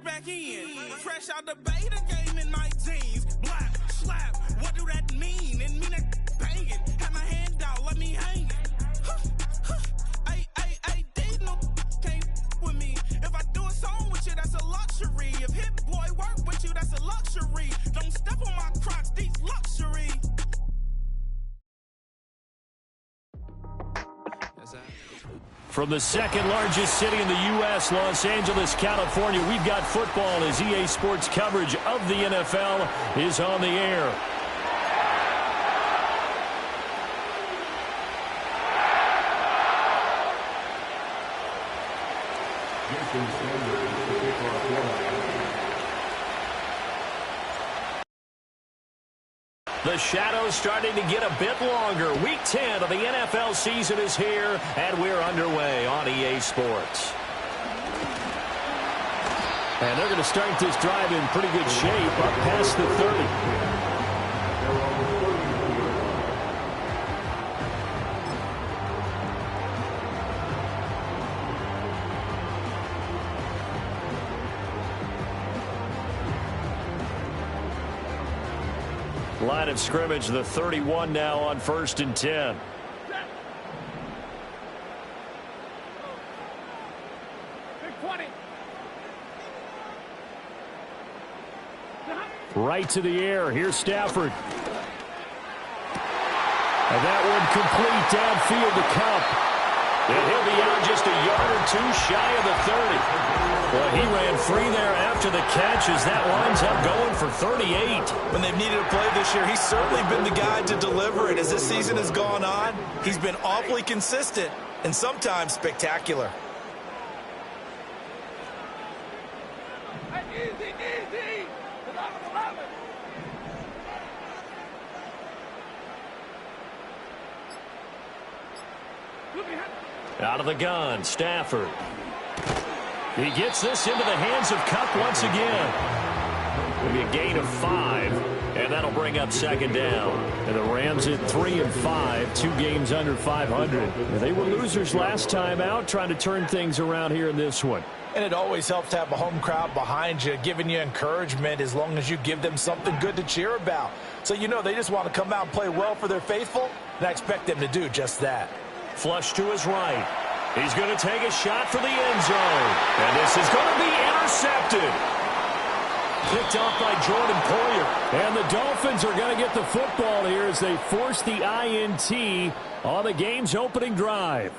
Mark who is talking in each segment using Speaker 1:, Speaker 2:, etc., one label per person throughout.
Speaker 1: back in. Fresh out the beta game in my jeans. Black, slap, what do that mean? And mean that banging. Have my hand out, let me hang it. Ay, these no can't with me. If I do a song with you, that's a luxury. If Hit Boy work with you, that's a luxury. Don't step on my Crocs, these luxury.
Speaker 2: From the second largest city in the U.S., Los Angeles, California, we've got football as EA Sports coverage of the NFL is on the air. The shadow's starting to get a bit longer. Week 10 of the NFL season is here, and we're underway on EA Sports. And they're going to start this drive in pretty good shape up past the 30. Line of scrimmage, the 31 now on 1st and 10. Right to the air. Here's Stafford. And that one complete downfield to Cup. And he'll be out just a yard or two shy of the 30. Well, he ran free there after the catch as that winds up going for 38.
Speaker 3: When they've needed a play this year, he's certainly been the guy to deliver it. As this season has gone on, he's been awfully consistent and sometimes spectacular.
Speaker 1: Easy.
Speaker 2: Out of the gun, Stafford. He gets this into the hands of Cup once again. Maybe a gain of 5, and that'll bring up second down. And the Rams at 3-5, 2 games under 500. They were losers last time out, trying to turn things around here in this one.
Speaker 3: And it always helps to have a home crowd behind you, giving you encouragement as long as you give them something good to cheer about. So you know they just want to come out and play well for their faithful, and I expect them to do just that.
Speaker 2: Flush to his right. He's going to take a shot for the end zone. And this is going to be intercepted. Picked off by Jordan Poyer. And the Dolphins are going to get the football here as they force the INT on the game's opening drive.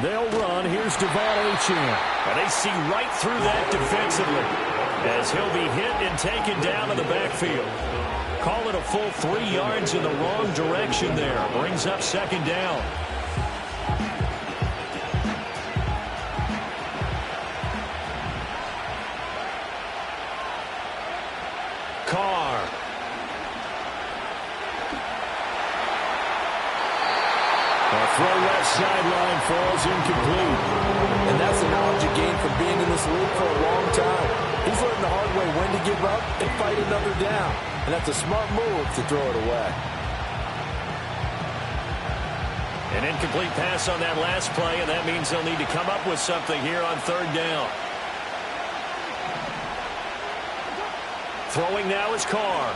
Speaker 2: They'll run. Here's Devon Achane. And they see right through that defensively as he'll be hit and taken down in the backfield. Call it a full 3 yards in the wrong direction there. Brings up second down. Carr. Throw left sideline falls incomplete.
Speaker 4: And that's the knowledge you gain from being in this league for a long time. He's learned the hard way when to give up and fight another down. And that's a smart move to throw it away.
Speaker 2: An incomplete pass on that last play, and that means they'll need to come up with something here on third down. Throwing now is Carr.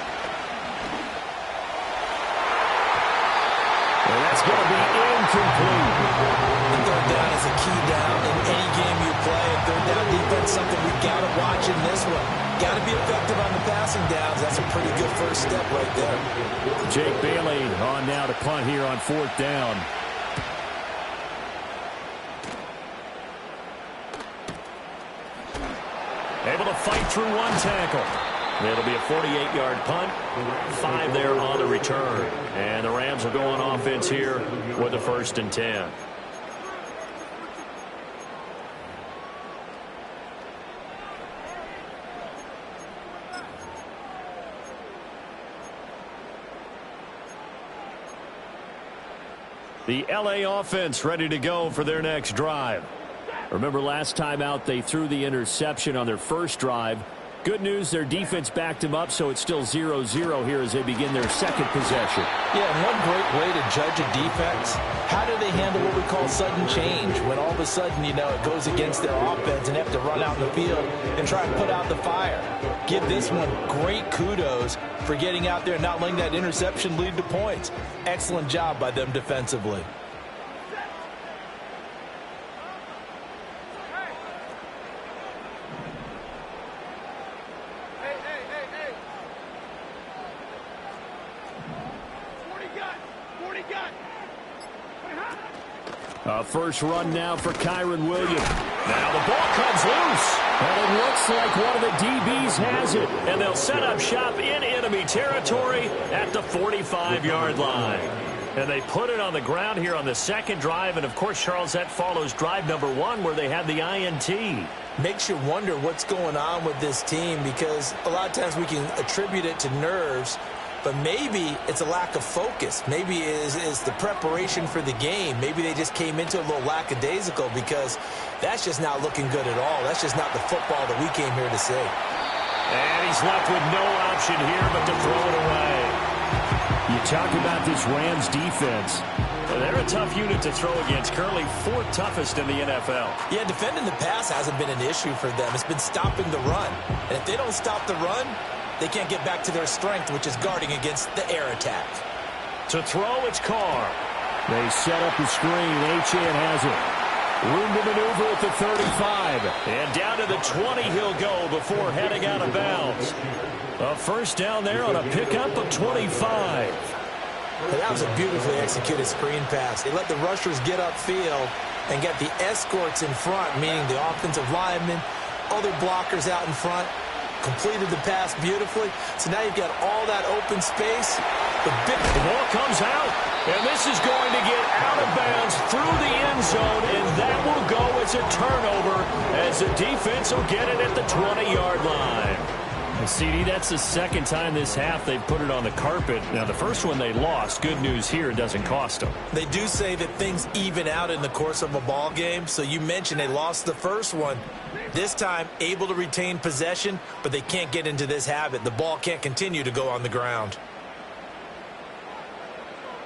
Speaker 2: And that's going to be incomplete.
Speaker 3: And third down is a key down in any game you play. And third down defense, something we got to watch in this one. Got to be effective on the passing downs. That's a pretty good first step right there.
Speaker 2: Jake Bailey on now to punt here on fourth down. Able to fight through one tackle. It'll be a 48-yard punt. 5 there on the return. And the Rams will go on offense here with a 1st and 10. The LA offense ready to go for their next drive. Remember last time out they threw the interception on their first drive. Good news, their defense backed him up, so it's still 0-0 here as they begin their second possession.
Speaker 3: Yeah, and one great way to judge a defense, how do they handle what we call sudden change? When all of a sudden, you know, it goes against their offense and they have to run out in the field and try and put out the fire. Give this one great kudos for getting out there and not letting that interception lead to points. Excellent job by them defensively.
Speaker 2: First run now for Kyron Williams. Now the ball comes loose. And it looks like one of the DBs has it. And they'll set up shop in enemy territory at the 45-yard line. And they put it on the ground here on the second drive. And, of course, Charles, that follows drive number 1 where they had the INT.
Speaker 3: Makes you wonder what's going on with this team because a lot of times we can attribute it to nerves. But maybe it's a lack of focus. Maybe it is the preparation for the game. Maybe they just came into a little lackadaisical because that's just not looking good at all. That's just not the football that we came here to see.
Speaker 2: And he's left with no option here but to throw it away. You talk about this Rams defense. They're a tough unit to throw against. Currently 4th toughest in the NFL.
Speaker 3: Yeah, defending the pass hasn't been an issue for them. It's been stopping the run. And if they don't stop the run, they can't get back to their strength, which is guarding against the air attack.
Speaker 2: To throw, it's Carr. They set up the screen. Achane has it. Room to maneuver at the 35. And down to the 20 he'll go before heading out of bounds. A first down there on a pickup of 25.
Speaker 3: But that was a beautifully executed screen pass. They let the rushers get upfield and get the escorts in front, meaning the offensive linemen, other blockers out in front. Completed the pass beautifully. So now you've got all that open space. The
Speaker 2: ball comes out, and this is going to get out of bounds through the end zone, and that will go as a turnover as the defense will get it at the 20-yard line. CD, that's the second time this half they've put it on the carpet. Now, the first one they lost. Good news here, it doesn't cost them.
Speaker 3: They do say that things even out in the course of a ball game. So you mentioned they lost the first one. This time, able to retain possession, but they can't get into this habit. The ball can't continue to go on the ground.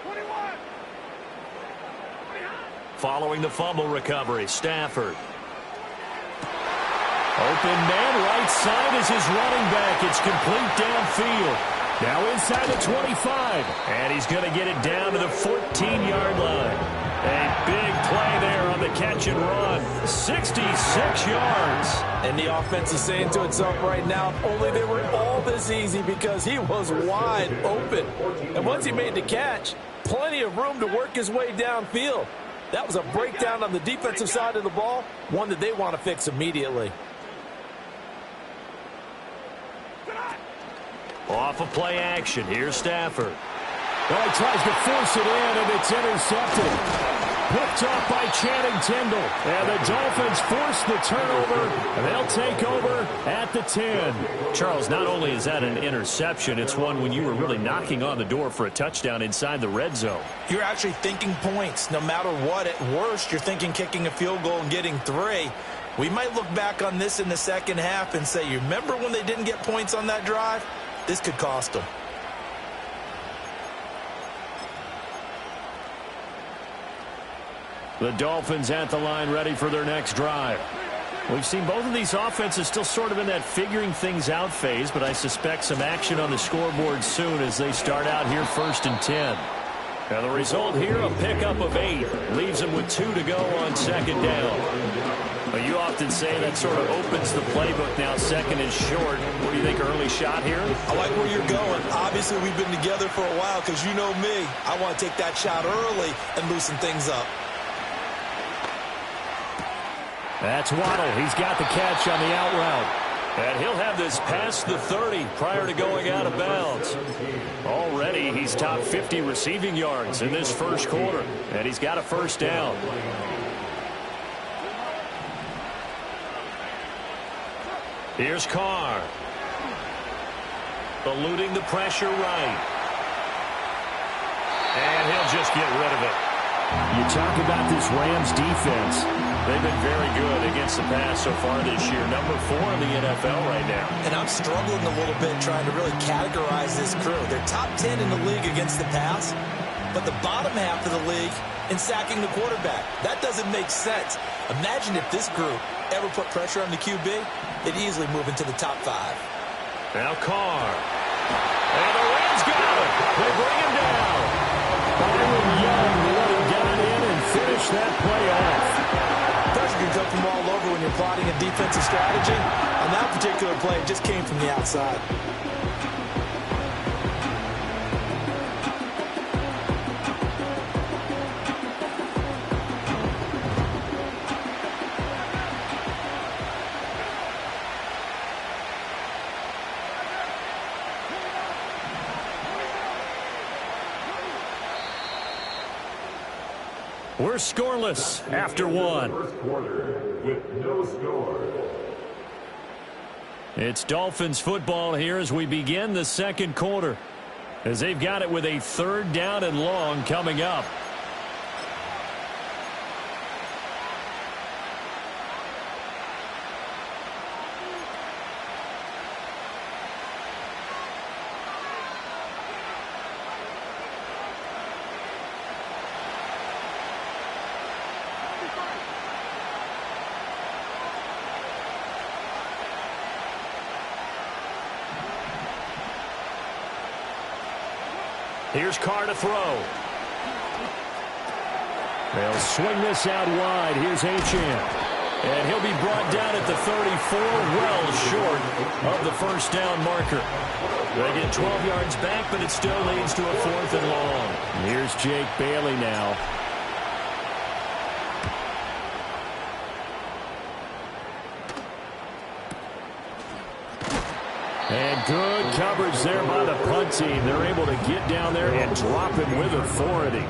Speaker 1: 21.
Speaker 2: Following the fumble recovery, Stafford. Open man, right side is his running back. It's complete downfield. Now inside the 25. And he's going to get it down to the 14-yard line. A big play there on the catch and run. 66 yards.
Speaker 3: And the offense is saying to itself right now, if only they were all this easy because he was wide open. And once he made the catch, plenty of room to work his way downfield. That was a breakdown on the defensive side of the ball, one that they want to fix immediately.
Speaker 2: Off of play action. Here's Stafford. Well, he tries to force it in, and it's intercepted. Picked off by Channing Tindall. And the Dolphins force the turnover, and they'll take over at the 10. Charles, not only is that an interception, it's one when you were really knocking on the door for a touchdown inside the red zone.
Speaker 3: You're actually thinking points. No matter what, at worst, you're thinking kicking a field goal and getting 3. We might look back on this in the second half and say, you remember when they didn't get points on that drive? This could cost them.
Speaker 2: The Dolphins at the line ready for their next drive. We've seen both of these offenses still sort of in that figuring things out phase, but I suspect some action on the scoreboard soon as they start out here 1st and 10. Now the result here, a pickup of 8. Leaves them with 2 to go on 2nd down. Well, you often say that sort of opens the playbook now. 2nd and short. What do you think, early shot here?
Speaker 3: I like where you're going. Obviously, we've been together for a while because you know me. I want to take that shot early and loosen things up.
Speaker 2: That's Waddle. He's got the catch on the out route. And he'll have this past the 30 prior to going out of bounds. Already, he's top 50 receiving yards in this first quarter. And he's got a first down. Here's Carr. Eluding the pressure right. And he'll just get rid of it. You talk about this Rams defense. They've been very good against the pass so far this year. Number 4 in the NFL right now.
Speaker 3: And I'm struggling a little bit trying to really categorize this crew. They're top 10 in the league against the pass, but the bottom half of the league in sacking the quarterback. That doesn't make sense. Imagine if this group ever put pressure on the QB, they'd easily move into the top 5.
Speaker 2: Now Carr. And the Rams got him. They bring him down. Byron Young, the one who got in and finished that play off.
Speaker 3: Pressure can come from all over when you're plotting a defensive strategy. On that particular play, it just came from the outside.
Speaker 2: We're scoreless after 1. It's Dolphins football here as we begin the second quarter, as they've got it with a 3rd down and long coming up. Here's Carr to throw. They'll swing this out wide. Here's Achane. And he'll be brought down at the 34, well short of the first down marker. They get 12 yards back, but it still leads to a 4th and long. Here's Jake Bailey now. And good coverage there by the punt team. They're able to get down there and drop him with authority.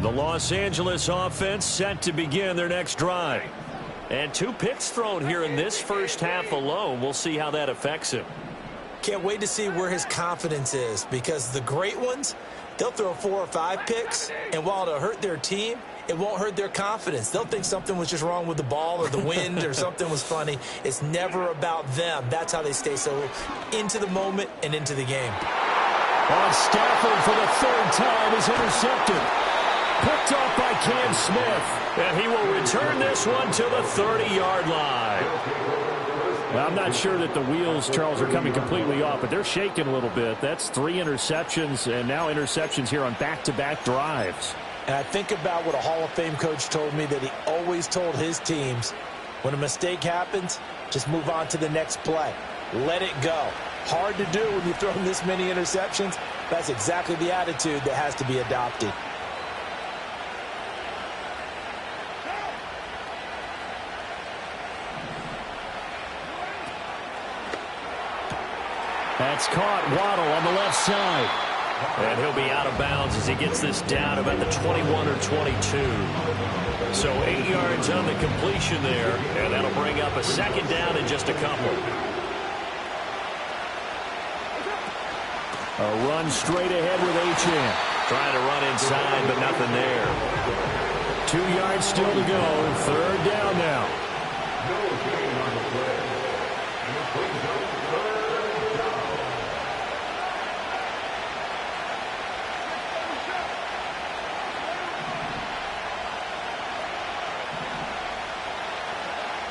Speaker 2: The Los Angeles offense set to begin their next drive. And 2 picks thrown here in this first half alone. We'll see how that affects him.
Speaker 3: Can't wait to see where his confidence is, because the great ones, they'll throw 4 or 5 picks, and while it'll hurt their team, it won't hurt their confidence. They'll think something was just wrong with the ball or the wind or something was funny. It's never about them. That's how they stay so into the moment and into the game.
Speaker 2: On Stafford for the 3rd time is intercepted. Picked off by Cam Smith. And he will return this one to the 30-yard line. Well, I'm not sure that the wheels, Charles, are coming completely off, but they're shaking a little bit. That's 3 interceptions, and now interceptions here on back-to-back drives.
Speaker 3: And I think about what a Hall of Fame coach told me, that he always told his teams, when a mistake happens, just move on to the next play. Let it go. Hard to do when you throw this many interceptions. That's exactly the attitude that has to be adopted.
Speaker 2: That's caught. Waddle on the left side. And he'll be out of bounds as he gets this down about the 21 or 22. So 8 yards on the completion there, and that'll bring up a 2nd down in just a couple. A run straight ahead with Achane. Trying to run inside, but nothing there. 2 yards still to go. 3rd down now.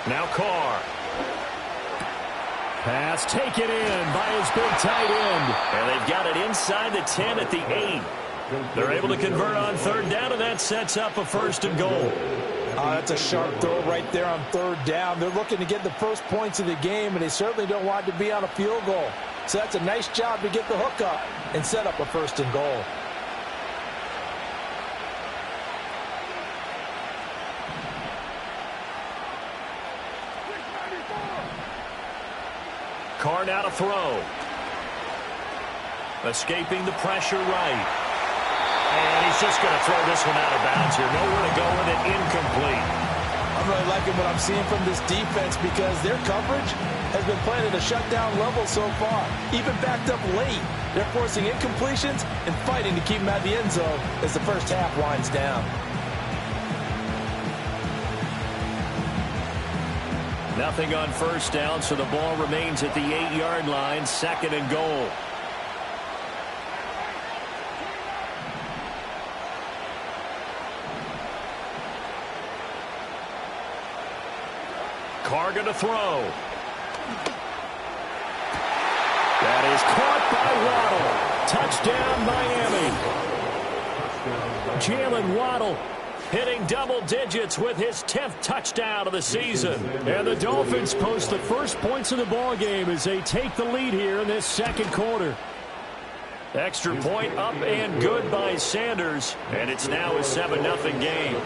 Speaker 2: Now Carr. Pass taken in by his big tight end. And they've got it inside the 10 at the 8. They're able to convert on 3rd down, and that sets up a 1st and goal.
Speaker 3: That's a sharp throw right there on 3rd down. They're looking to get the first points of the game, and they certainly don't want to be on a field goal. So that's a nice job to get the hook up and set up a 1st and goal.
Speaker 2: Carr now to throw. Escaping the pressure right. And he He's just going to throw this one out of bounds here. Nowhere to go with it. Incomplete.
Speaker 3: I'm really liking what I'm seeing from this defense because their coverage has been playing at a shutdown level so far. Even backed up late, they're forcing incompletions and fighting to keep them out of the end zone as the first half winds down.
Speaker 2: Nothing on first down, so the ball remains at the 8-yard line, 2nd and goal. Carr going to throw. That is caught by Waddle. Touchdown, Miami. Jalen Waddle hitting double digits with his 10th touchdown of the season. And the Dolphins post the first points of the ball game as they take the lead here in this second quarter. Extra point up and good by Sanders. And it's now a 7-0 game.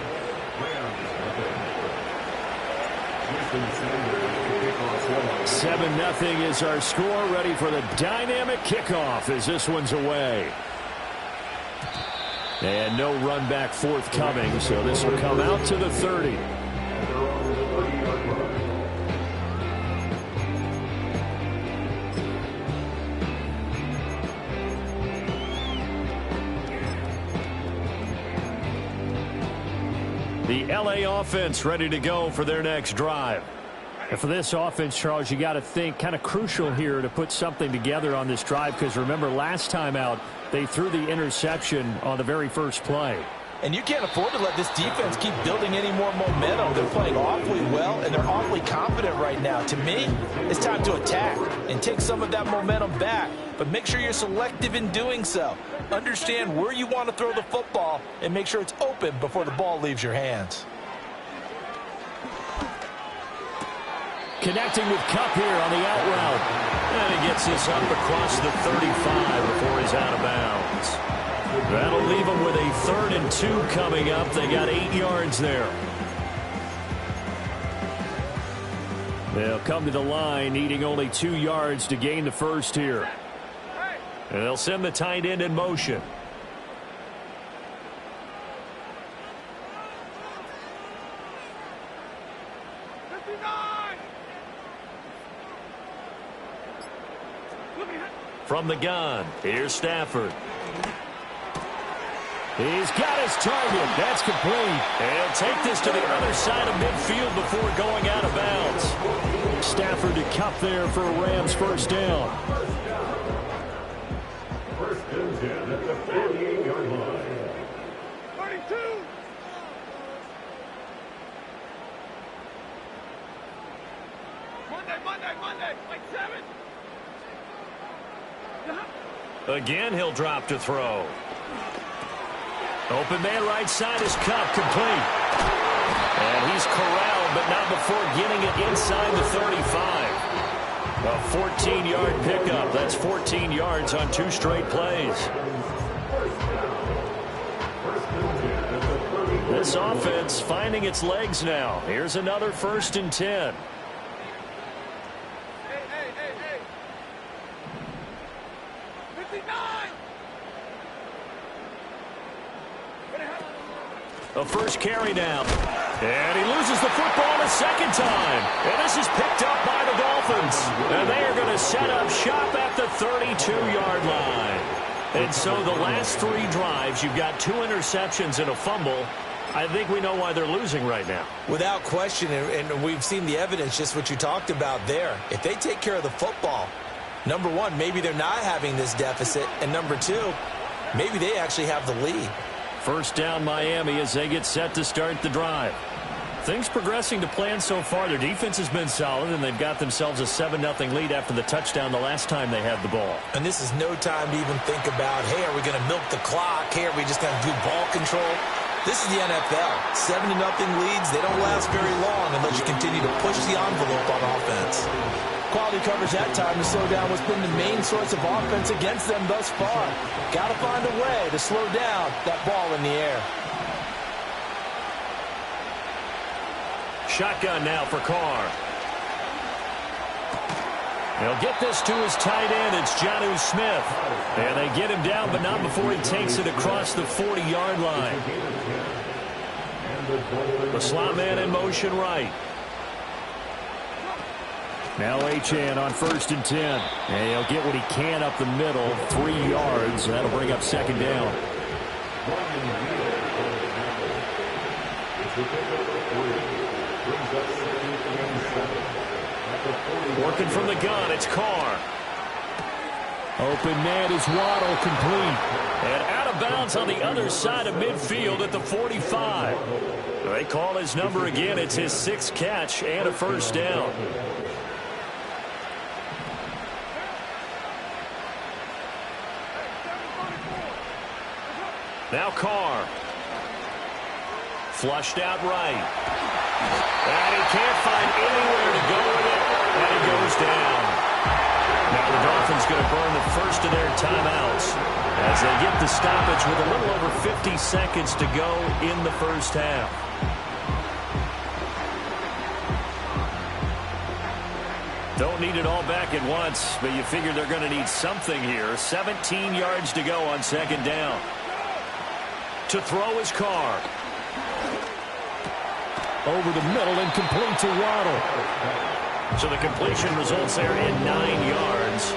Speaker 2: 7-0 is our score, ready for the dynamic kickoff as this one's away. And no run back forthcoming, so this will come out to the 30. The LA offense ready to go for their next drive. And for this offense, Charles, you got to think kind of crucial here to put something together on this drive, because remember last time out they threw the interception on the very first play.
Speaker 3: And you can't afford to let this defense keep building any more momentum. They're playing awfully well, and they're awfully confident right now. To me, it's time to attack and take some of that momentum back. But make sure you're selective in doing so. Understand where you want to throw the football and make sure it's open before the ball leaves your hands.
Speaker 2: Connecting with Kupp here on the out route. And he gets this up across the 35 before he's out of bounds. That'll leave them with a 3rd and 2 coming up. They got 8 yards there. They'll come to the line needing only 2 yards to gain the first here. And they'll send the tight end in motion. From the gun, here's Stafford. He's got his target. That's complete. And he'll take this to the other side of midfield before going out of bounds. Stafford to Kupp there for a Rams first down.
Speaker 5: First and 10 at the 38-yard line.
Speaker 1: 32. Monday, like 7.
Speaker 2: Again, he'll drop to throw. Open man right side is Kupp, complete. And he's corralled, but not before getting it inside the 35. A 14-yard pickup. That's 14 yards on 2 straight plays. This offense finding its legs now. Here's another 1st and 10. A first carry down. And he loses the football a second time. And this is picked up by the Dolphins. And they are going to set up shop at the 32-yard line. And so the last 3 drives, you've got 2 interceptions and a fumble. I think we know why they're losing right now.
Speaker 3: Without question, and we've seen the evidence, just what you talked about there. If they take care of the football, number 1, maybe they're not having this deficit. And number 2, maybe they actually have the lead.
Speaker 2: First down Miami as they get set to start the drive. Things progressing to plan so far. Their defense has been solid, and they've got themselves a 7-0 lead after the touchdown the last time they had the ball.
Speaker 3: And this is no time to even think about, hey, are we going to milk the clock? Hey, are we just going to do ball control? This is the NFL. 7-0 leads, they don't last very long unless you continue to push the envelope on offense. Quality coverage that time to slow down what's been the main source of offense against them thus far. Got to find a way to slow down that ball in the air.
Speaker 2: Shotgun now for Carr. They'll get this to his tight end. It's Jonnu Smith. And they get him down, but not before he takes it across the 40-yard line. The slot man in motion right. Now Achane on 1st and 10. And he'll get what he can up the middle, 3 yards. That'll bring up 2nd down. Working from the gun, it's Carr. Open man is Waddle, complete. And out of bounds on the other side of midfield at the 45. They call his number again. It's his 6th catch and a 1st down. Now Carr. Flushed out right. And he can't find anywhere to go with it. And he goes down. Now the Dolphins going to burn the first of their timeouts as they get the stoppage with a little over 50 seconds to go in the first half. Don't need it all back at once, but you figure they're going to need something here. 17 yards to go on 2nd down. To throw his Carr. Over the middle and complete to Waddle. So the completion results there in 9 yards.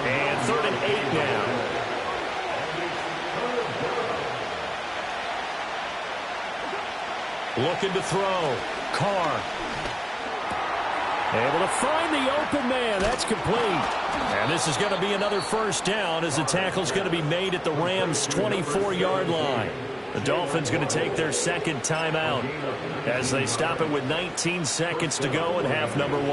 Speaker 2: And 3rd and 8 now. Looking to throw. Carr. Able to find the open man. That's complete. And this is going to be another 1st down as the tackle's going to be made at the Rams' 24-yard line. The Dolphins going to take their 2nd timeout as they stop it with 19 seconds to go in half number 1.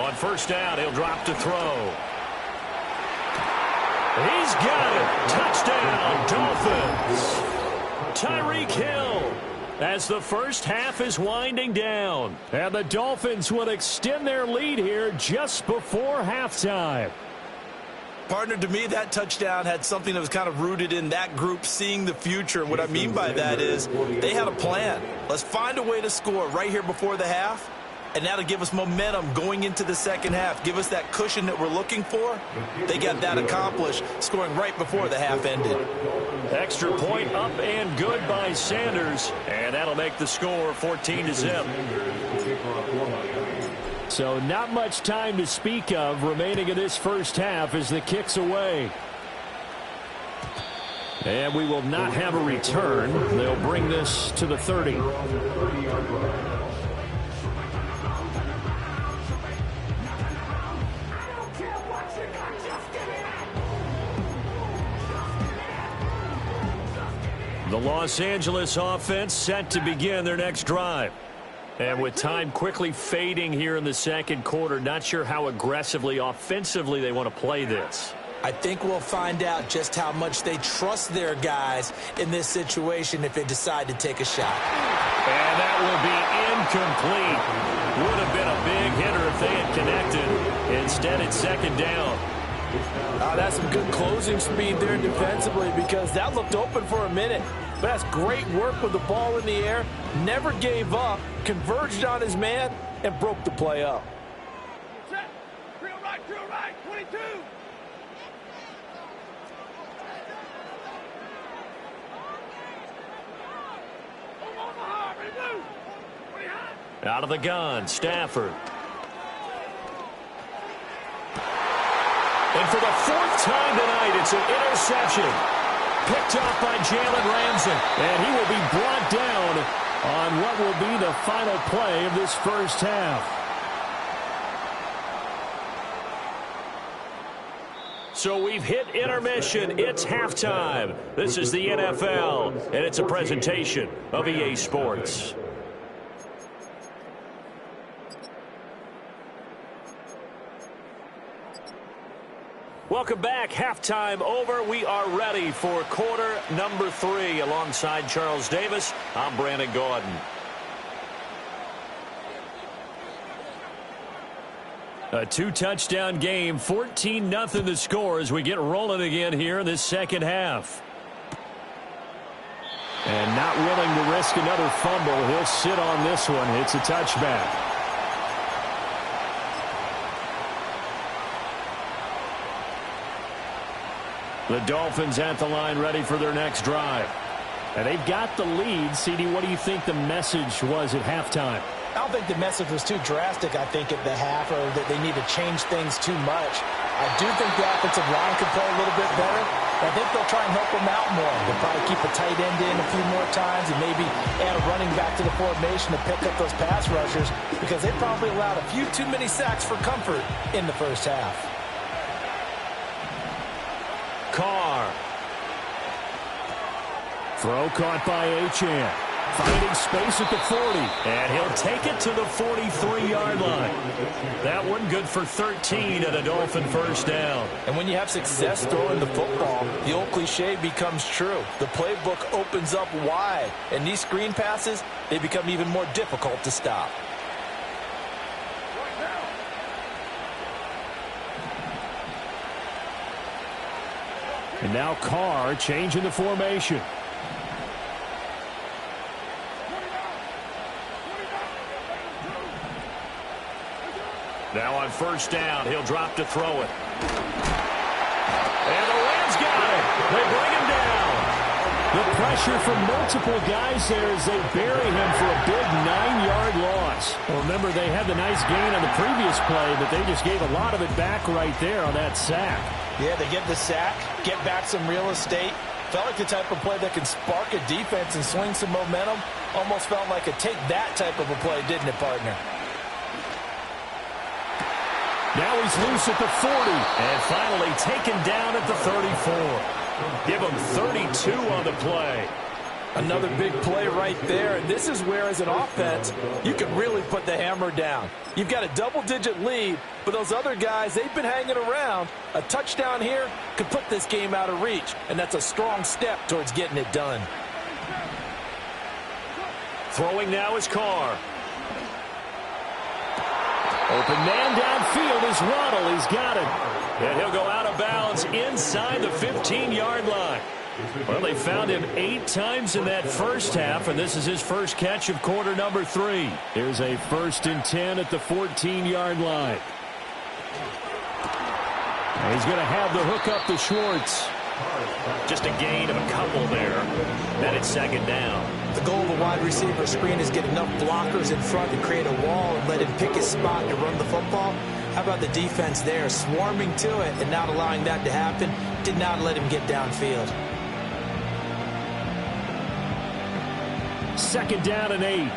Speaker 2: On 1st down, he'll drop to throw. He's got it. Touchdown, Dolphins. Tyreek Hill as the first half is winding down. And the Dolphins will extend their lead here just before halftime.
Speaker 3: Partner, to me, that touchdown had something that was kind of rooted in that group seeing the future. And what I mean by that is they had a plan. Let's find a way to score right here before the half. And that'll give us momentum going into the 2nd half. Give us that cushion that we're looking for. They got that accomplished, scoring right before the half ended.
Speaker 2: Extra point up and good by Sanders. And that'll make the score 14-0. So not much time to speak of remaining in this first half as the kick's away. And we will not have a return. They'll bring this to the 30. The Los Angeles offense set to begin their next drive. And with time quickly fading here in the 2nd quarter, not sure how aggressively, offensively they want to play this.
Speaker 3: I think we'll find out just how much they trust their guys in this situation if they decide to take a shot.
Speaker 2: And that will be incomplete. Would have been a big hitter if they had connected. Instead, it's 2nd down.
Speaker 4: That's some good closing speed there defensively because that looked open for a minute. But that's great work with the ball in the air. Never gave up, converged on his man, and broke the play up.
Speaker 1: Set. Drill right, 22.
Speaker 2: Out of the gun, Stafford. And for the 4th time tonight, it's an interception. Picked off by Jalen Ramsey. And he will be brought down on what will be the final play of this first half. So we've hit intermission. It's halftime. This is the NFL, and it's a presentation of EA Sports. Welcome back. Halftime over. We are ready for quarter number 3. Alongside Charles Davis, I'm Brandon Gordon. A 2-touchdown game, 14-0 the score as we get rolling again here in this second half. And not willing to risk another fumble. He'll sit on this one. It's a touchback. The Dolphins at the line ready for their next drive. And they've got the lead. CD, what do you think the message was at halftime?
Speaker 3: I don't think the message was too drastic, I think, at the half, or that they need to change things too much. I do think the offensive line could play a little bit better. I think they'll try and help them out more. They'll probably keep a tight end in a few more times and maybe add a running back to the formation to pick up those pass rushers, because they probably allowed a few too many sacks for comfort in the first half.
Speaker 2: Carr. Throw caught by Achane. Finding space at the 40. And he'll take it to the 43-yard line. That one good for 13 and a Dolphin first down.
Speaker 3: And when you have success throwing the football, the old cliche becomes true. The playbook opens up wide. And these screen passes, they become even more difficult to stop.
Speaker 2: And now Carr changing the formation. Now on first down, he'll drop to throw it. And the Rams got it. They bring him down. The pressure from multiple guys there as they bury him for a big 9-yard loss. Well, remember, they had the nice gain on the previous play, but they just gave a lot of it back right there on that sack.
Speaker 3: Yeah, they get the sack, get back some real estate. Felt like the type of play that can spark a defense and swing some momentum. Almost felt like a take that type of a play, didn't it, partner?
Speaker 2: Now he's loose at the 40. And finally taken down at the 34. Give him 32 on the play.
Speaker 4: Another big play right there. And this is where, as an offense, you can really put the hammer down. You've got a double-digit lead, but those other guys, they've been hanging around. A touchdown here could put this game out of reach, and that's a strong step towards getting it done.
Speaker 2: Throwing now is Carr. Open man downfield is Waddle. He's got it. And he'll go out of bounds inside the 15-yard line. Well, they found him 8 times in that first half, and this is his first catch of quarter number 3. Here's a 1st and 10 at the 14-yard line. And he's going to have the hook up to Schwartz. Just a gain of a couple there. Then it's second down.
Speaker 3: The goal of a wide receiver screen is get enough blockers in front to create a wall and let him pick his spot to run the football. How about the defense there, swarming to it and not allowing that to happen? Did not let him get downfield.
Speaker 2: Second down and 8.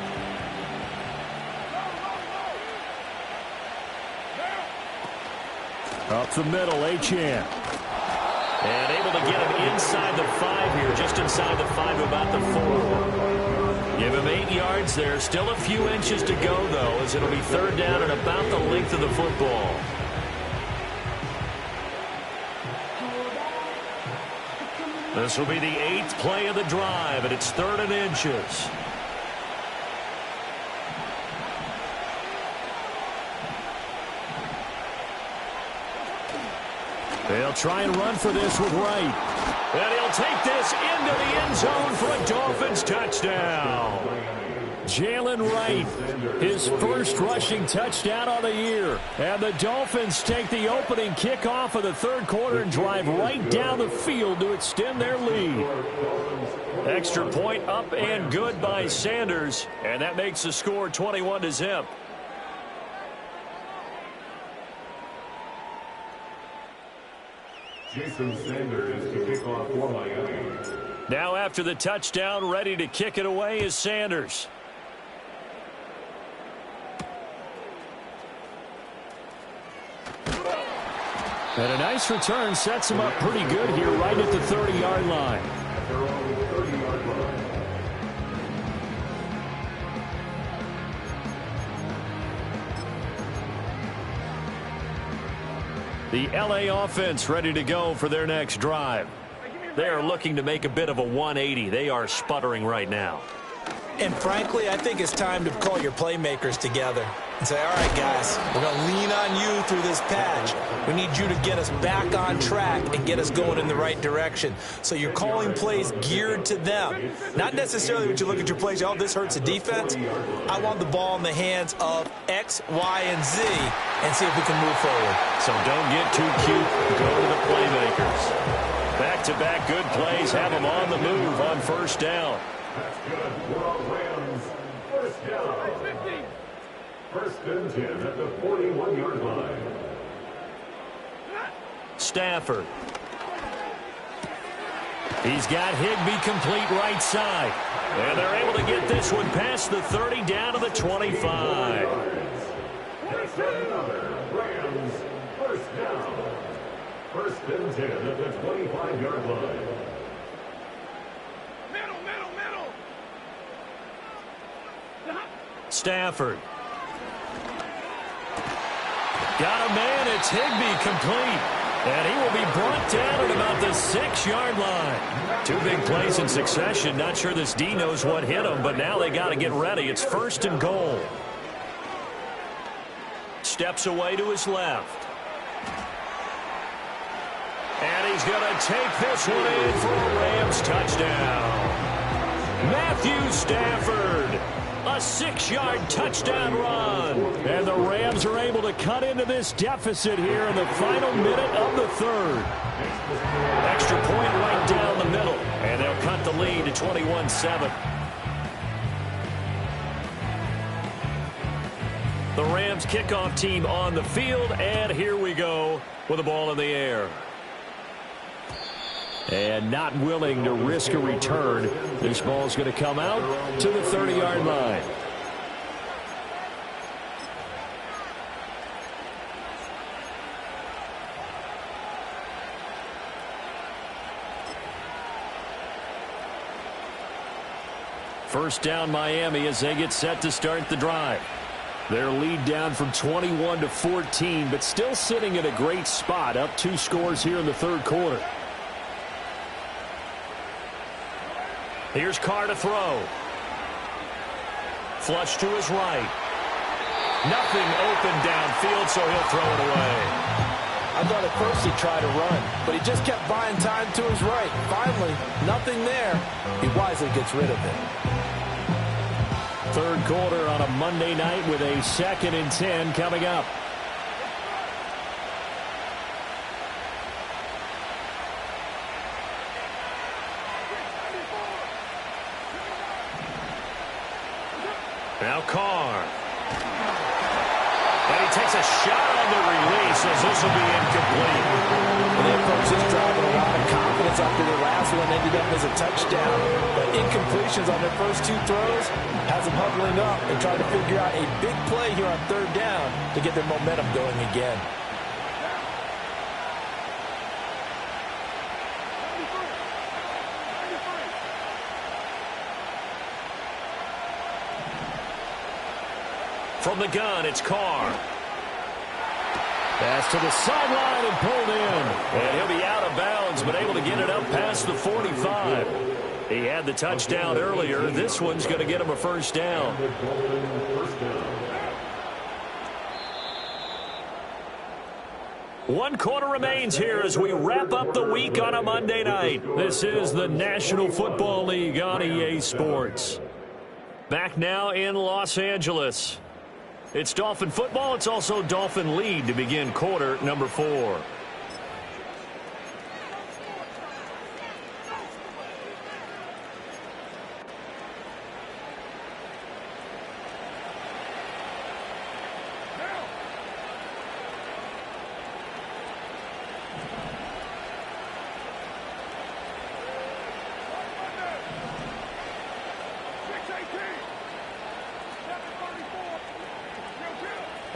Speaker 2: Up the middle, Achane. And able to get him inside the 5 here, just inside the 5 to about the 4. Give him 8 yards there. Still a few inches to go, though, as it'll be third down and about the length of the football. This will be the 8th play of the drive, and it's 3rd and inches. They'll try and run for this with Wright. And he'll take this into the end zone for a Dolphins touchdown. Jalen Wright, his first rushing touchdown of the year. And the Dolphins take the opening kickoff of the 3rd quarter and drive right down the field to extend their lead. Extra point up and good by Sanders. And that makes the score 21-0.
Speaker 5: Jason Sanders to kick off for Miami.
Speaker 2: Now after the touchdown, ready to kick it away is Sanders. And a nice return sets him up pretty good here right at the 30-yard line.
Speaker 5: At their own 30-yard line.
Speaker 2: The LA offense ready to go for their next drive. They are looking to make a bit of a 180. They are sputtering right now.
Speaker 3: And frankly, I think it's time to call your playmakers together. and say, all right, guys, we're going to lean on you through this patch. We need you to get us back on track and get us going in the right direction. So you're calling plays geared to them. Not necessarily when you look at your plays, oh, this hurts the defense. I want the ball in the hands of X, Y, and Z and see if we can move forward.
Speaker 2: So don't get too cute. Go to the playmakers. Back-to-back good plays have them on the move on first down.
Speaker 5: That's good. We're on Rams. First down. First and 10 at the 41-yard line.
Speaker 2: Stafford. He's got Higbee complete right side. And they're able to get this one past the 30 down to the 25.
Speaker 5: That's another. Rams. First down. First and 10 at the 25-yard line.
Speaker 2: Stafford. Got a man. It's Higbee complete. And he will be brought down at about the 6-yard line. Two big plays in succession. Not sure this D knows what hit him, but now they got to get ready. It's first and goal. Steps away to his left. And he's going to take this one in for a Rams touchdown. Matthew Stafford. A 6-yard touchdown run. And the Rams are able to cut into this deficit here in the final minute of the third. Extra point right down the middle. And they'll cut the lead to 21-7. The Rams kickoff team on the field. And here we go with the ball in the air. And not willing to risk a return. This ball's going to come out to the 30-yard line. First down Miami as they get set to start the drive. Their lead down from 21 to 14, but still sitting in a great spot. Up 2 scores here in the third quarter. Here's Carr to throw. Flush to his right. Nothing open downfield, so he'll throw it away.
Speaker 4: I thought at first he tried to run, but he just kept buying time to his right. Finally, nothing there. He wisely gets rid of it.
Speaker 2: Third quarter on a Monday night with a 2nd and 10 coming up. Now Carr. And he takes a shot on the release as this will be incomplete.
Speaker 4: And they approach this drive with a lot of confidence after their last one ended up as a touchdown. But incompletions on their first 2 throws has them huddling up and trying to figure out a big play here on third down to get their momentum going again.
Speaker 2: From the gun, it's Carr. Pass to the sideline and pulled in. And he'll be out of bounds, but able to get it up past the 45. He had the touchdown earlier. This one's going to get him a first down. 1 quarter remains here as we wrap up the week on a Monday night. This is the National Football League on EA Sports. Back now in Los Angeles. It's Dolphin football. It's also Dolphin lead to begin quarter number 4.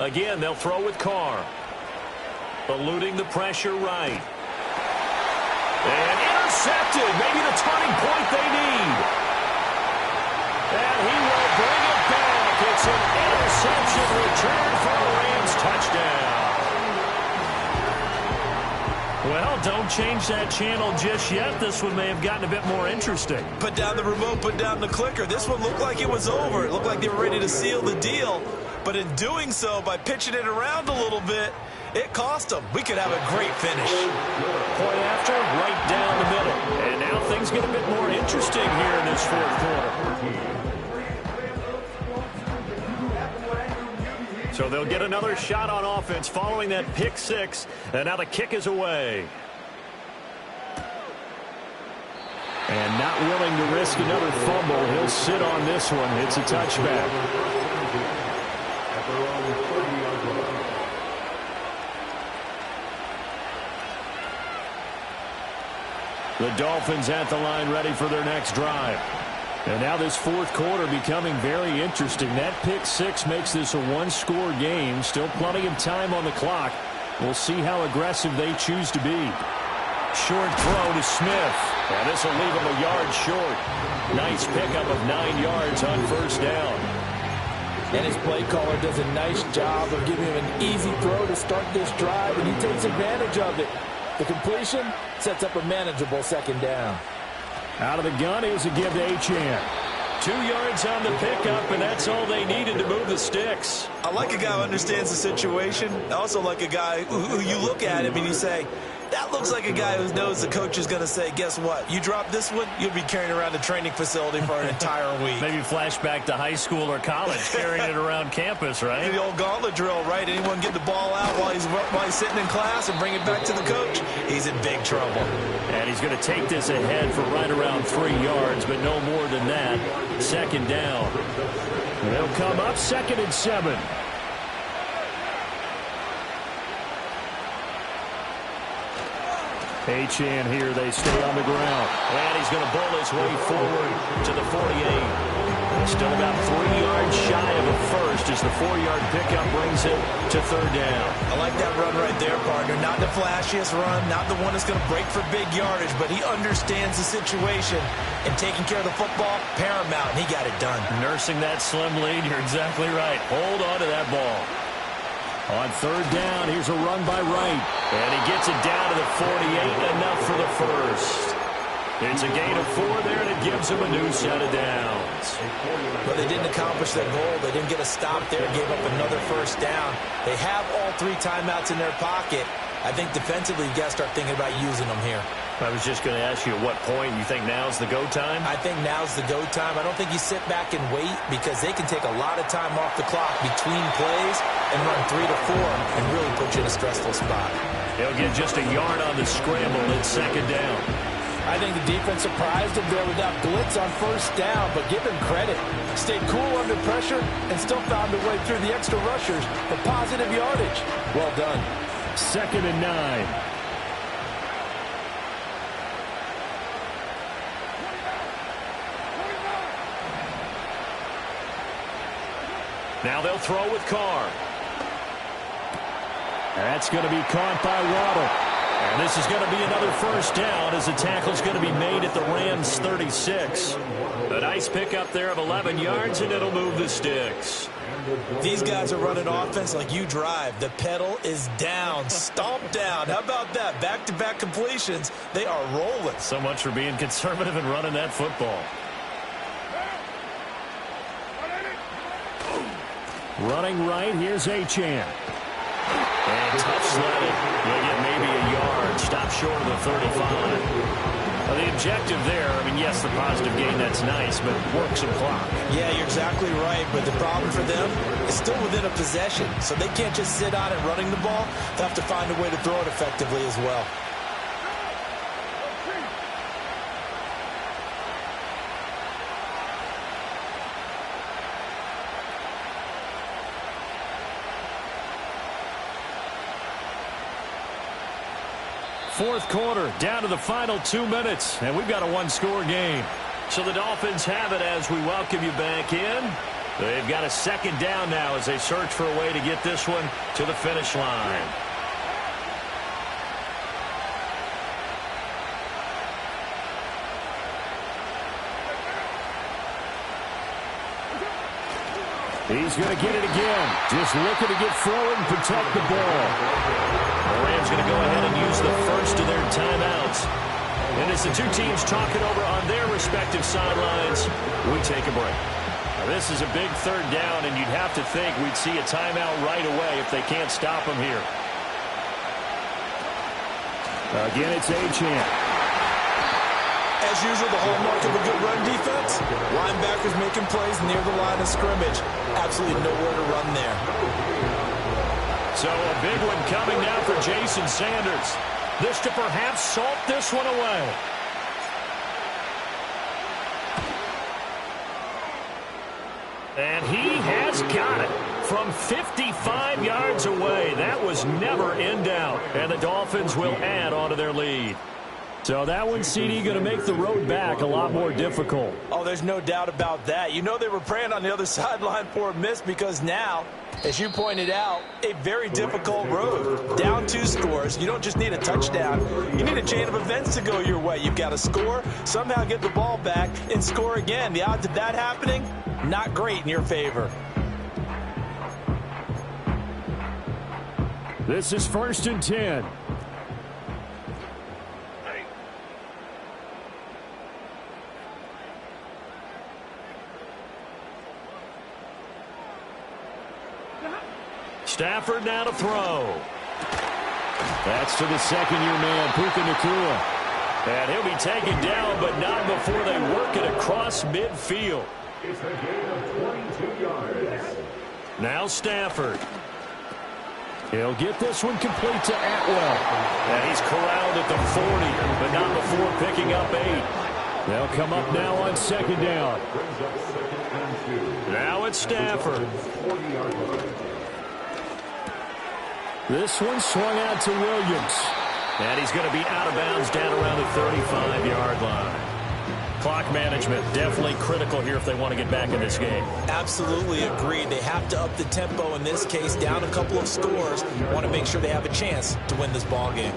Speaker 2: Again, they'll throw with Carr. Eluding the pressure right. And intercepted. Maybe the turning point they need. And he will bring it back. It's an interception return for a Rams touchdown. Well, don't change that channel just yet. This one may have gotten a bit more interesting.
Speaker 3: Put down the remote, put down the clicker. This one looked like it was over. It looked like they were ready to seal the deal. But in doing so, by pitching it around a little bit, it cost them. We could have a great finish.
Speaker 2: Point after, right down the middle. And now things get a bit more interesting here in this fourth quarter. So they'll get another shot on offense following that pick six. And now the kick is away. And not willing to risk another fumble. He'll sit on this one. It's a touchback. The Dolphins at the line ready for their next drive. And now this fourth quarter becoming very interesting. That pick six makes this a one-score game. Still plenty of time on the clock. We'll see how aggressive they choose to be. Short throw to Smith. And this will leave him a yard short. Nice pickup of 9 yards on first down.
Speaker 4: And his play caller does a nice job of giving him an easy throw to start this drive, and he takes advantage of it. The completion sets up a manageable second down.
Speaker 2: Out of the gun, here's a give to Achane. 2 yards on the pickup, and that's all they needed to move the sticks.
Speaker 3: I like a guy who understands the situation. I also like a guy who you look at him and you say, that looks like a guy who knows the coach is going to say, guess what? You drop this one, you'll be carrying around the training facility for an entire week.
Speaker 2: Maybe flashback to high school or college, carrying it around campus, right?
Speaker 3: The old gauntlet drill, right? Anyone get the ball out while he's sitting in class and bring it back to the coach? He's in big trouble.
Speaker 2: And he's going to take this ahead for right around 3 yards, but no more than that. Second down. They'll come up 2nd and 7. Achane here, they stay on the ground. And he's going to bowl his way forward to the 48. Still about 3 yards shy of a first as the 4-yard pickup brings it to third down.
Speaker 3: I like that run right there, partner. Not the flashiest run, not the one that's going to break for big yardage, but he understands the situation, and taking care of the football, paramount, and he got it done.
Speaker 2: Nursing that slim lead, you're exactly right. Hold on to that ball. On third down, here's a run by Wright. And he gets it down to the 48, enough for the first. It's a gain of 4 there, and it gives him a new set of downs.
Speaker 3: But they didn't accomplish their goal. They didn't get a stop there, gave up another first down. They have all 3 timeouts in their pocket. I think defensively, you got to start thinking about using them here.
Speaker 2: I was just going to ask you at what point you think now's the go time?
Speaker 3: I think now's the go time. I don't think you sit back and wait because they can take a lot of time off the clock between plays and run 3 to 4 and really put you in a stressful spot.
Speaker 2: They'll get just a yard on the scramble. It's second down.
Speaker 4: I think the defense surprised him there with that blitz on first down, but give him credit. Stayed cool under pressure and still found a way through the extra rushers for positive yardage. Well done.
Speaker 2: 2nd and 9. Now they'll throw with Carr. That's going to be caught by Waddle. And this is going to be another first down as the tackle's going to be made at the Rams' 36. A nice pickup there of 11 yards, and it'll move the sticks.
Speaker 3: These guys are running offense like you drive. The pedal is down, stomped down. How about that? Back-to-back completions. They are rolling.
Speaker 2: So much for being conservative and running that football. Running right, here's Achane. And tough sledding. You'll get maybe a yard. Stop short of the 35. Well, the objective there, I mean, yes, the positive gain, that's nice, but work some clock.
Speaker 3: Yeah, you're exactly right, but the problem for them is still within a possession, so they can't just sit on it running the ball. They'll have to find a way to throw it effectively as well.
Speaker 2: Fourth quarter, down to the final 2 minutes, and we've got a one-score game. So the Dolphins have it as we welcome you back in. They've got a second down now as they search for a way to get this one to the finish line. He's going to get it again. Just looking to get forward and protect the ball. The Rams going to go ahead and use the first of their timeouts. And as the two teams talk it over on their respective sidelines, we take a break. This is a big third down, and you'd have to think we'd see a timeout right away if they can't stop him here.
Speaker 6: Again, it's Achane.
Speaker 4: As usual, the hallmark of a good run defense, linebackers making plays near the line of scrimmage. Absolutely nowhere to run there.
Speaker 2: So a big one coming now for Jason Sanders. This to perhaps salt this one away. And he has got it from 55 yards away. That was never in doubt. And the Dolphins will add on to their lead. So that one, CD, going to make the road back a lot more difficult.
Speaker 4: Oh, there's no doubt about that. You know they were praying on the other sideline for a miss because now, as you pointed out, a very difficult road. Down 2 scores. You don't just need a touchdown. You need a chain of events to go your way. You've got to score, somehow get the ball back, and score again. The odds of that happening, not great in your favor.
Speaker 6: This is 1st and 10.
Speaker 2: Stafford now to throw. That's to the second-year man, Puka Nacua. And he'll be taken down, but not before they work it across midfield.
Speaker 5: It's a gain of 22 yards.
Speaker 2: Now Stafford.
Speaker 6: He'll get this one complete to Atwell.
Speaker 2: And he's corralled at the 40, but not before picking up 8.
Speaker 6: They'll come up now on 2nd down.
Speaker 2: Now it's Stafford.
Speaker 6: This one swung out to Williams.
Speaker 2: And he's going to be out of bounds down around the 35-yard line. Clock management definitely critical here if they want to get back in this game.
Speaker 4: Absolutely agreed. They have to up the tempo in this case, down a couple of scores. Want to make sure they have a chance to win this ball game.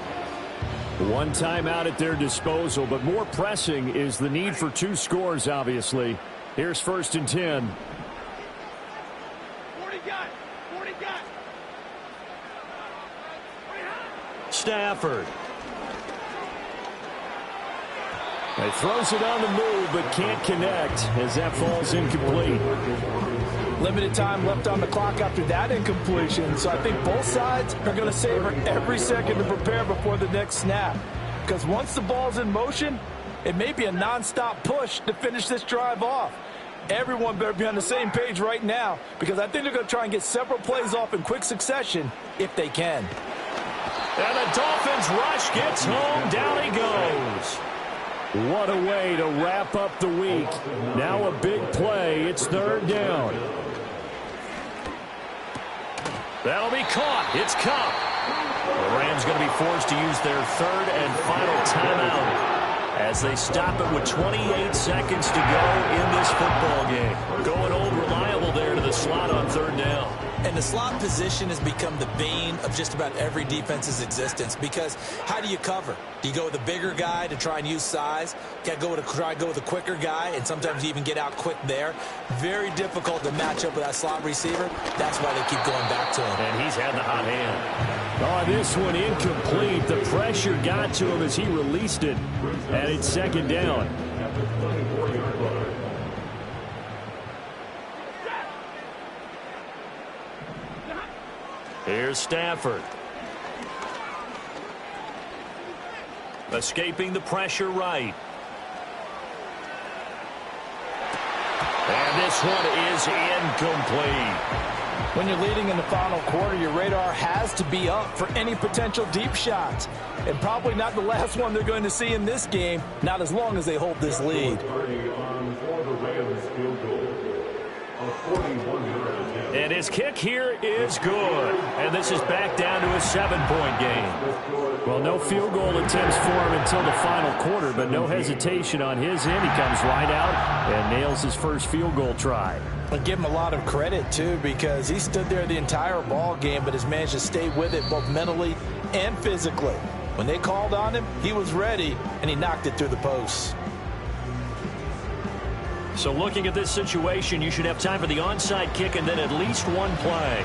Speaker 6: One timeout at their disposal, but more pressing is the need for 2 scores, obviously. Here's 1st and 10.
Speaker 2: Stafford.
Speaker 6: He throws it on the move, but can't connect as that falls incomplete.
Speaker 4: Limited time left on the clock after that incompletion, so I think both sides are going to savor every second to prepare before the next snap. Because once the ball's in motion, it may be a non-stop push to finish this drive off. Everyone better be on the same page right now, because I think they're going to try and get several plays off in quick succession if they can.
Speaker 2: And the Dolphins rush gets home. Down he goes.
Speaker 6: What a way to wrap up the week. Now a big play. It's 3rd down.
Speaker 2: That'll be caught. It's Cup. The Rams going to be forced to use their 3rd and final timeout as they stop it with 28 seconds to go in this football game. Going old reliable there to the slot on 3rd down.
Speaker 4: And the slot position has become the bane of just about every defense's existence, because how do you cover? Do you go with a bigger guy to try and use size? You got to try and go with a quicker guy, and sometimes you even get out quick there. Very difficult to match up with that slot receiver. That's why they keep going back to him.
Speaker 2: And he's had the hot hand.
Speaker 6: Oh, this one incomplete. The pressure got to him as he released it. And it's 2nd down.
Speaker 2: Here's Stafford. Escaping the pressure right. And this one is incomplete.
Speaker 4: When you're leading in the final quarter, your radar has to be up for any potential deep shots. And probably not the last one they're going to see in this game, not as long as they hold this lead.
Speaker 2: And his kick here is good. And this is back down to a 7-point game.
Speaker 6: Well, no field goal attempts for him until the final quarter, but no hesitation on his end. He comes right out and nails his first field goal try.
Speaker 4: I give him a lot of credit, too, because he stood there the entire ball game, but has managed to stay with it both mentally and physically. When they called on him, he was ready, and he knocked it through the posts.
Speaker 2: So looking at this situation, you should have time for the onside kick and then at least one play.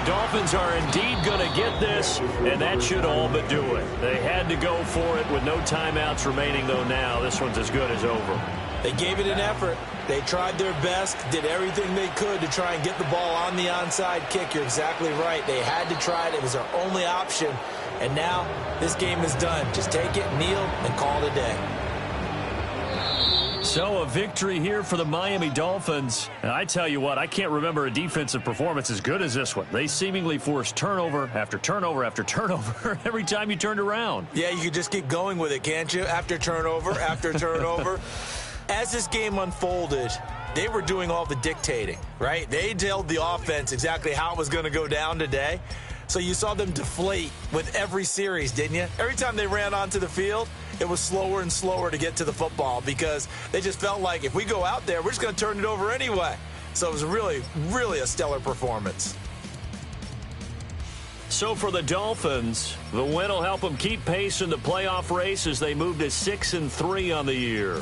Speaker 2: Dolphins are indeed going to get this, and that should all but do it. They had to go for it with no timeouts remaining, though now this one's as good as over.
Speaker 3: They gave it an effort. They tried their best, did everything they could to try and get the ball on the onside kick. You're exactly right. They had to try it. It was their only option. And now this game is done. Just take it, kneel, and call it a day.
Speaker 2: So a victory here for the Miami Dolphins. And I tell you what, I can't remember a defensive performance as good as this one. They seemingly forced turnover after turnover after turnover every time you turned around.
Speaker 3: Yeah, you could just keep going with it, can't you? After turnover, after turnover. As this game unfolded, they were doing all the dictating, right? They told the offense exactly how it was going to go down today. So you saw them deflate with every series, didn't you? Every time they ran onto the field, it was slower and slower to get to the football because they just felt like if we go out there, we're just going to turn it over anyway. So it was really, really a stellar performance.
Speaker 2: So for the Dolphins, the win will help them keep pace in the playoff race as they move to 6-3 on the year.